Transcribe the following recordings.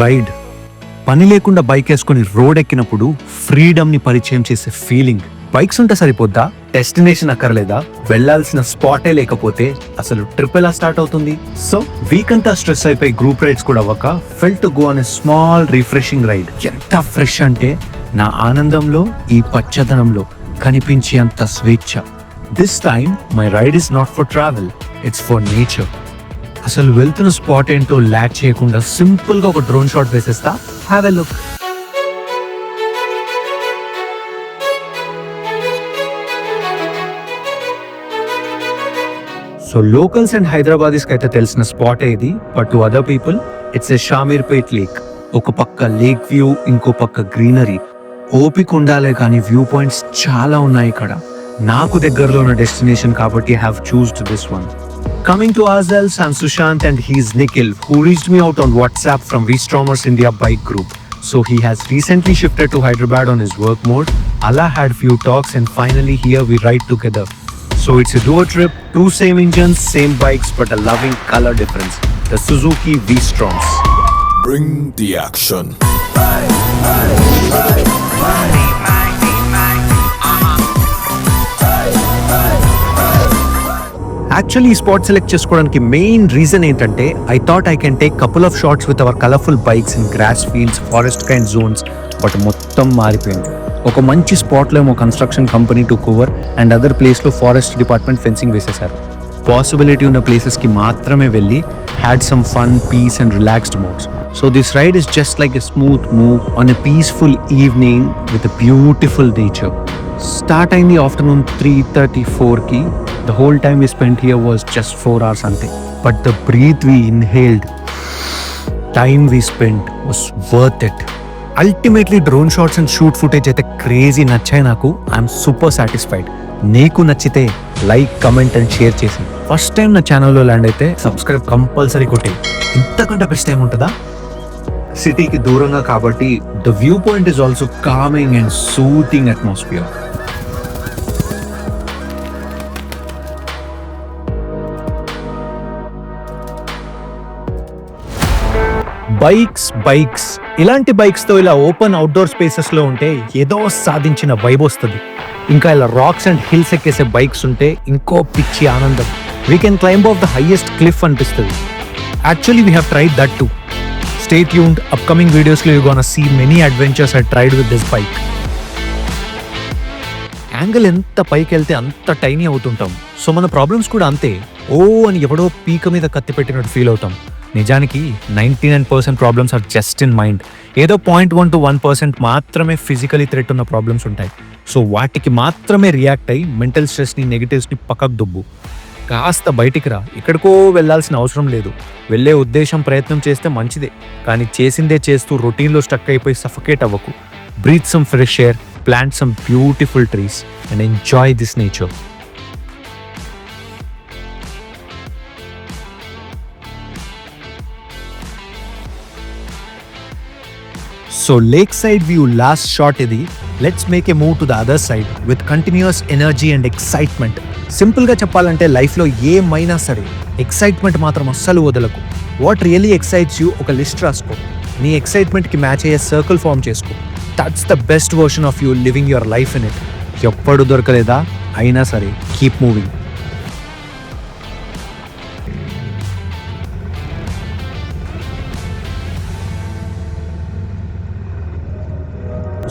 Ride. పని లేకుండా bike వేసుకుని రోడ్ ఎక్కినప్పుడు ఫ్రీడమ్ ని పరిచయం చేసే ఫీలింగ్. బైక్స్ ఉంటే సరిపోద్దా? డెస్టినేషన్ అక్కర్లేదా? వెళ్లాల్సిన స్పాటే లేకపోతే అసలు ట్రిప్ ఎలా స్టార్ట్ అవుతుంది? సో వీక్ అంతా స్ట్రెస్ అయిపోయి గ్రూప్ రైడ్స్ కూడా అవ్వక ఫెల్ టు గో అనే స్మాల్ రిఫ్రెషింగ్ రైడ్. ఎంత ఫ్రెష్ అంటే నా ఆనందంలో ఈ పచ్చదనంలో కనిపించేంత స్వేచ్ఛ. This time my ride is not for travel, it's for nature. అసలు వెళ్తున్న స్పాట్ ఏంటో ల్యాక్ చేయకుండా సింపుల్ గా ఒక డ్రోన్ షాట్ వేసేస్తా. Have a look. So locals and Hyderabadis కి అయితే తెలిసిన స్పాట్ ఇది, but to other people it's a Shamirpet lake. ఒక పక్క లేక్ వ్యూ, ఇంకో పక్క గ్రీనరీ. ఓపిక ఉండాలే కానీ వ్యూ పాయింట్స్ చాలా ఉన్నాయి ఇక్కడ. నాకు దగ్గరలో ఉన్న డెస్టినేషన్ కాబట్టి I have chosen this one. Coming to ourselves, I'm Sushant and he's Nikhil, who reached me out on WhatsApp from V-Strom India bike group. So he has recently shifted to Hyderabad on his work mode. Allah had few talks and finally here we ride together. So it's a duo trip, two same engines, same bikes, but a loving color difference. The Suzuki V-Stroms. Bring the action. Actually ఈ spot select చేసుకోవడానికి main reason ఏంటంటే I thought I can take couple of shots with our colourful bikes in grass fields, forest kind zones. But మొత్తం మారిపోయింది. ఒక మంచి స్పాట్లో ఏమో construction company to cover and other ప్లేస్లో ఫారెస్ట్ డిపార్ట్మెంట్ ఫెన్సింగ్ వేసేశారు. పాసిబిలిటీ ఉన్న ప్లేసెస్కి మాత్రమే వెళ్ళి had some fun, peace and relaxed modes. So this ride is just like a smooth move on a peaceful evening with a beautiful nature. Start in the afternoon 3:34 ki. The whole time we spent here was just 4 hours ante. But the breath we inhaled, time we spent was worth it. Ultimately drone shots and shoot footage aithe crazy nachai naku. I'm super satisfied. నీకు నచ్చితే like, comment and share చేసి first time నా ఛానల్లో land అయితే subscribe compulsory కొట్టి. ఇంతకంటే best time ఉంటుందా? సిటీకి దూరంగా కాబట్టి the view point is also coming and soothing atmosphere. Bikes ఇలాంటి బైక్స్ తో ఇలా ఓపెన్ అవుట్డోర్ స్పేసెస్ లో ఉంటే ఏదో సాధించిన వైబ్ వస్తుంది. ఇంకా ఇలా రాక్స్ అండ్ హిల్స్ ఎక్కేసే బైక్స్ ఉంటే ఇంకో పిచ్చి ఆనందం. We can climb off the highest cliff అనిపిస్తుంది. Actually we have tried that too. Stay tuned. Upcoming videos lo you're gonna see many adventures I tried with this bike. Angle ఎంత పైకి వెళ్తే అంత టైనీ అవుతుంటాం. సో మన problems కూడా అంతే. ఓ అని ఎవడో పీక మీద కత్తి పెట్టినట్టు ఫీల్ అవుతాం. నిజానికి 99% problems are just in mind. ఏదో 0.1 to 1% మాత్రమే ఫిజికలీ థ్రెట్ ఉన్న ప్రాబ్లమ్స్ ఉంటాయి. సో వాటికి మాత్రమే రియాక్ట్ అయ్యి మెంటల్ స్ట్రెస్ని, నెగిటివ్స్ని పక్కకు దుబ్బు. కాస్త బయటికి రా. ఎక్కడికో వెళ్ళాల్సిన అవసరం లేదు. వెళ్ళే ఉద్దేశం, ప్రయత్నం చేస్తే మంచిదే. కానీ చేసిందే చేస్తూ రొటీన్లో స్టక్ అయిపోయి సఫకేట్ అవ్వకు. Breathe some fresh air, plant some beautiful trees and enjoy this nature. So lakeside view last shot idi. Let's make a move to the other side with continuous energy and excitement. Simple గా చెప్పాలంటే life లో ఏమైనా సరే excitement మాత్రం అస్సలు వదలకు. What really excites you ఒక list రాసుకో. నీ ఎక్సైట్మెంట్ కి మ్యాచ్ అయ్యే సర్కిల్ ఫామ్ చేసుకో. That's the best version of you living your life in it. ఎప్పుడు దొరకలేదా? అయినా సరే కీప్ మూవింగ్.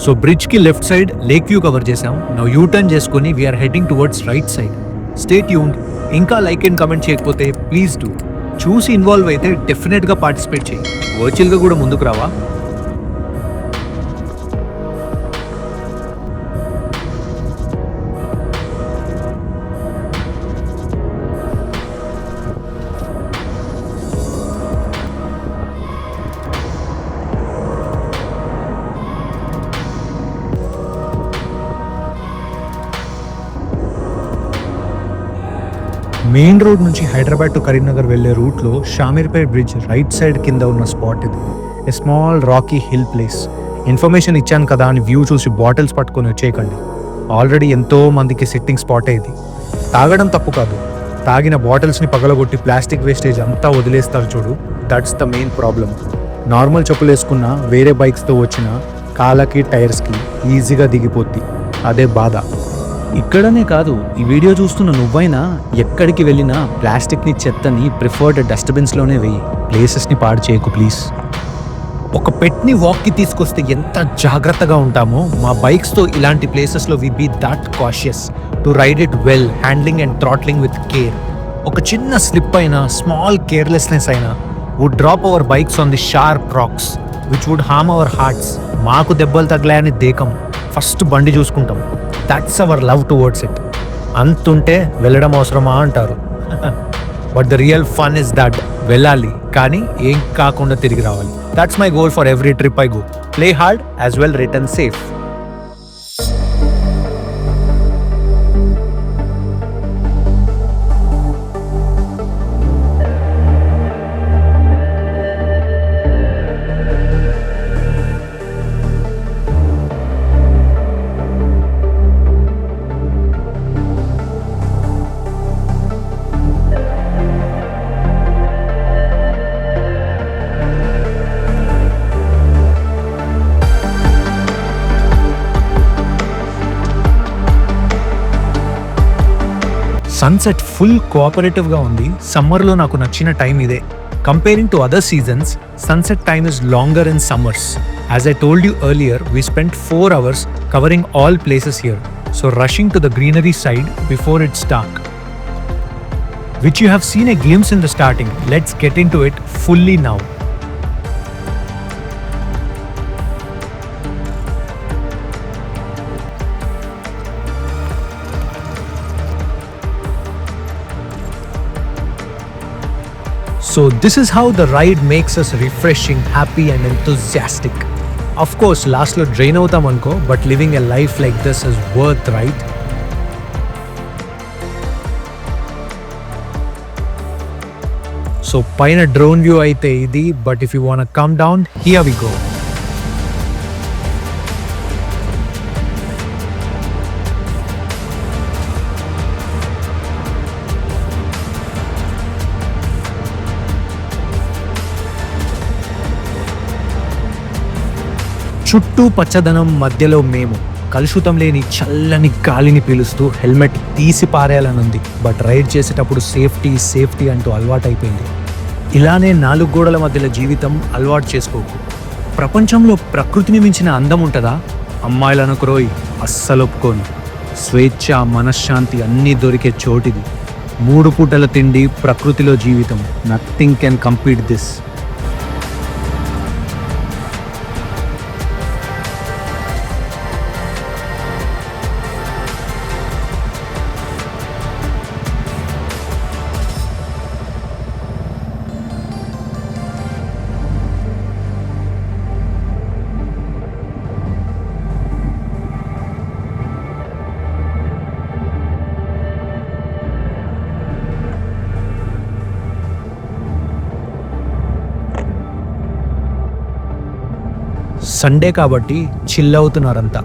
సో బ్రిడ్జ్ కి left side lake view cover చేసాం. నౌ యూ టర్న్ చేసుకుని we are heading towards right side. Stay tuned. ఇంకా like and comment చేయకపోతే please do. చూసి ఇన్వాల్వ్ అయితే డెఫినెట్గా పార్టిసిపేట్ చేయి. వర్చువల్గా కూడా ముందుకు రావా? మెయిన్ రోడ్ నుంచి హైదరాబాద్ టు కరీంనగర్ వెళ్లే రూట్లో షామీర్పేట్ బ్రిడ్జ్ రైట్ సైడ్ కింద ఉన్న స్పాట్ ఇది. A small Rocky hill place. Information ఇచ్చాను కదా అని వ్యూ చూసి బాటిల్స్ పట్టుకొని వచ్చేయకండి. ఆల్రెడీ ఎంతో మందికి సిట్టింగ్ స్పాటే ఇది. తాగడం తప్పు కాదు. తాగిన బాటిల్స్ని పగలగొట్టి ప్లాస్టిక్ వేస్టేజ్ అంతా వదిలేస్తారు చూడు. That's the main problem. Normal చెప్పులు వేసుకున్న వేరే బైక్స్తో వచ్చిన కాళ్ళకి టైర్స్కి ఈజీగా దిగిపోద్ది. అదే బాధ. ఇక్కడనే కాదు, ఈ వీడియో చూస్తున్న నువ్వైనా ఎక్కడికి వెళ్ళినా ప్లాస్టిక్ని, చెత్తని ప్రిఫర్డ్ డస్ట్బిన్స్లోనే వెయ్యి. ప్లేసెస్ని పాడు చేయకు ప్లీజ్. ఒక పెట్ని వాక్కి తీసుకొస్తే ఎంత జాగ్రత్తగా ఉంటామో, మా బైక్స్తో ఇలాంటి ప్లేసెస్లో we be that cautious to ride it well, handling and throttling with care. ఒక చిన్న స్లిప్ అయినా, స్మాల్ కేర్లెస్నెస్ అయినా would drop our bikes on the sharp rocks which would harm our hearts. మాకు దెబ్బలు తగలాయని దేకం, ఫస్ట్ బండి చూసుకుంటాం. That's our love towards it. అంతుంటే వెళ్ళడం అవసరమా అంటారు. But the real fun is that వెళ్ళాలి కానీ ఏం కాకుండా తిరిగి రావాలి. That's my goal for every trip I go. Play hard as well, return safe. Sunset full కోఆపరేటివ్గా ఉంది. సమ్మర్లో నాకు నచ్చిన టైం ఇదే. Comparing to other seasons, sunset time is longer in summers. As I told you earlier, we spent 4 hours covering all places here. So rushing to the greenery side before it's dark, which you have seen a glimpse in the starting. Let's get into it fully now. So this is how the ride makes us refreshing, happy and enthusiastic. Of course, last lo drain avutam anko, but living a life like this is worth, right? So paina drone view aithe idi, but if you want to come down, here we go. చుట్టూ పచ్చదనం మధ్యలో మేము కలుషితం లేని చల్లని గాలిని పీలుస్తూ helmet తీసి పారేయాలనుంది. But ride చేసేటప్పుడు సేఫ్టీ సేఫ్టీ అంటూ అలవాటైపోయింది. ఇలానే 4 గోడల మధ్యలో జీవితం అలవాటు చేసుకోకు. ప్రపంచంలో ప్రకృతిని మించిన అందం ఉంటుందా? అమ్మాయిలను క్రోయ్ అస్సలు ఒప్పుకోను. స్వేచ్ఛ, మనశ్శాంతి అన్నీ దొరికే చోటిది. 3 పూటల తిండి, ప్రకృతిలో జీవితం. Nothing can compete this. Sunday కాబట్టి చిల్ అవుతున్నారంతా.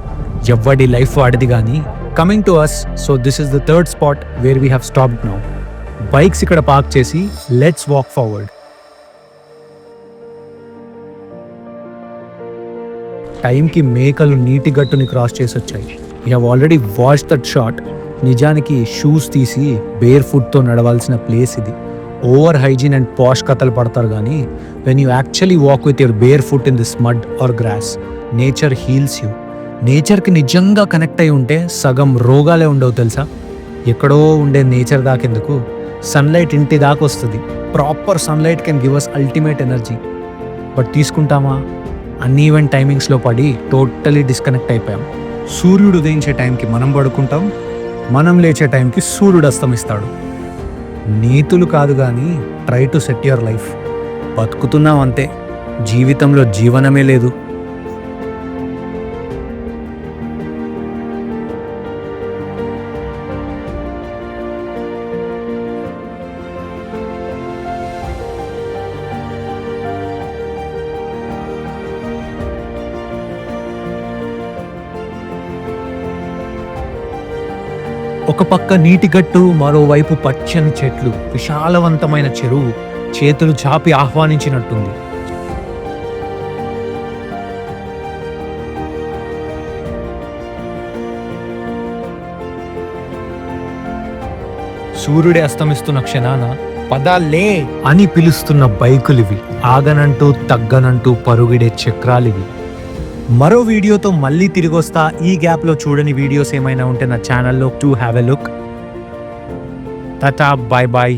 ఎవడి లైఫ్ వాడిది కానీ. Coming to us, so this is the 3rd spot where we have stopped now. Bikes ఇక్కడ పార్క్ చేసి లెట్స్ వాక్ ఫార్వర్డ్. టైంకి మేకలు నీటి గట్టుని క్రాస్ చేసి వచ్చాయి. We have already watched that shot. నిజానికి షూస్ తీసి బేర్ ఫుట్తో నడవాల్సిన ప్లేస్ ఇది. ఓవర్ హైజీన్ అండ్ పాష్ కథలు పడతారు కానీ when you actually walk with your bare foot in this mud or grass, nature heals you. నేచర్కి నిజంగా కనెక్ట్ అయి ఉంటే సగం రోగాలే ఉండవు తెలుసా. ఎక్కడో ఉండే నేచర్ దాకెందుకు, సన్లైట్ ఇంటి దాకా వస్తుంది. Proper sunlight can give us ultimate energy. But తీసుకుంటామా? అన్ఈవెన్ టైమింగ్స్లో పడి టోటలీ డిస్కనెక్ట్ అయిపోయాం. సూర్యుడు ఉదయించే టైంకి మనం పడుకుంటాం, మనం లేచే టైంకి సూర్యుడు అస్తమిస్తాడు. నీతులు కాదు కానీ try to set your life. బతుకుతున్నాం అంతే, జీవితంలో జీవనమే లేదు. ఒక పక్క నీటి గట్టు, మరోవైపు పచ్చని చెట్లు, విశాలవంతమైన చెరువు చేతులు చాపి ఆహ్వానించినట్టుంది. సూర్యుడే అస్తమిస్తున్న క్షణాన పదాలే అని పిలుస్తున్న బైకులివి, ఆగనంటూ తగ్గనంటూ పరుగిడే చక్రాలివి. మరో వీడియోతో మళ్ళీ తిరిగి వస్తా. ఈ గ్యాప్లో చూడని వీడియోస్ ఏమైనా ఉంటే నా ఛానల్లో to have a look. Tata, bye bye.